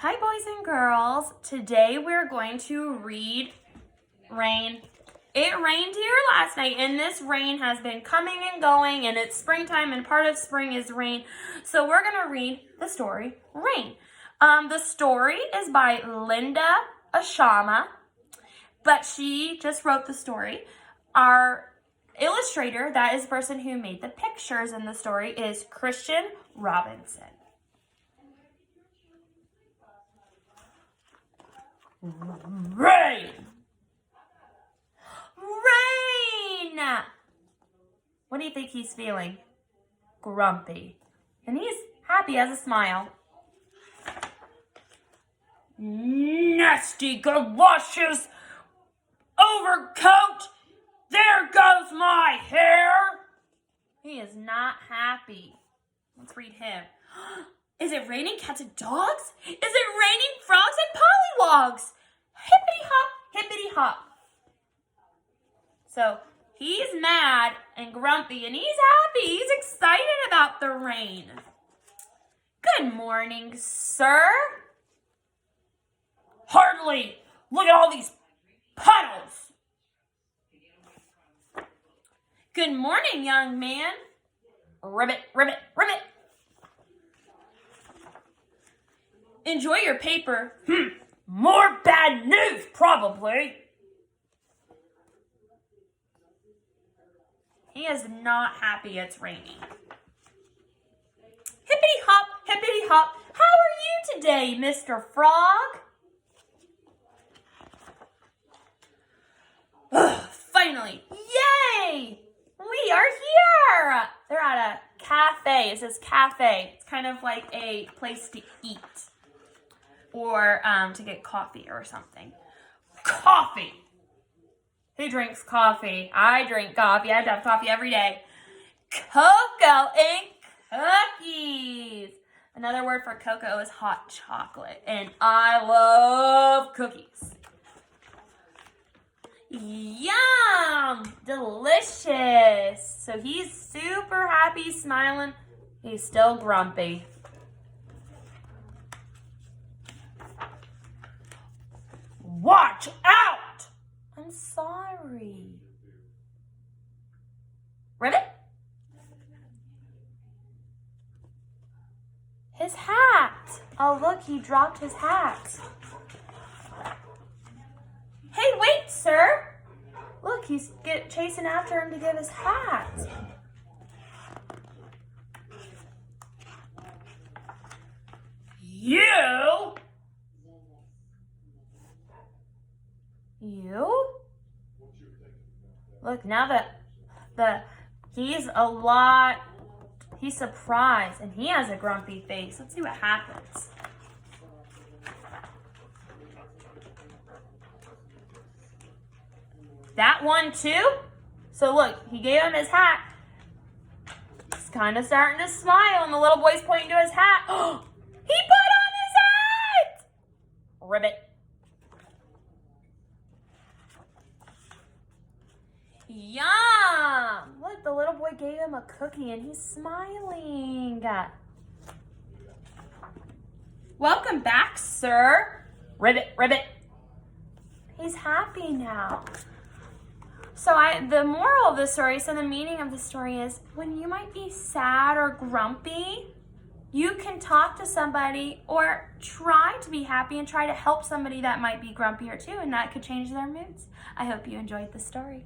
Hi, boys and girls. Today we're going to read Rain. It rained here last night, and this rain has been coming and going, and it's springtime, and part of spring is rain. So we're going to read the story, Rain. The story is by Linda Ashama, but she just wrote the story. Our illustrator, that is the person who made the pictures in the story, is Christian Robinson. Rain! Rain! What do you think he's feeling? Grumpy. And he's happy, has a smile. Nasty galoshes! Overcoat! There goes my hair! He is not happy. Let's read him. Is it raining cats and dogs? Is it raining frogs and pollywogs? Hippity hop, hippity hop. So he's mad and grumpy, and he's happy. He's excited about the rain. Good morning, sir. Hardly. Look at all these puddles. Good morning, young man. Ribbit, ribbit, ribbit. Enjoy your paper. More bad news, probably. He is not happy it's raining. Hippity hop, hippity hop. How are you today, Mr. Frog? Finally. Yay! We are here. They're at a cafe. It says cafe. It's kind of like a place to eat. Or to get coffee or something. Coffee! Who drinks coffee? I drink coffee. I have to have coffee every day. Cocoa and cookies. Another word for cocoa is hot chocolate. And I love cookies. Yum! Delicious! So he's super happy, smiling. He's still grumpy. Watch out! I'm sorry. Ribbit? His hat. Oh, look, he dropped his hat. Hey, wait, sir. Look, he's chasing after him to get his hat. You? Look, now that he's surprised, and he has a grumpy face. Let's see what happens. That one too? So look, he gave him his hat. He's kind of starting to smile, and the little boy's pointing to his hat. He put on his hat! Ribbit. Yum! Look, the little boy gave him a cookie and he's smiling. Welcome back, sir. Ribbit, ribbit. He's happy now. So the moral of the story, so the meaning of the story is when you might be sad or grumpy, you can talk to somebody or try to be happy and try to help somebody that might be grumpier too, and that could change their moods. I hope you enjoyed the story.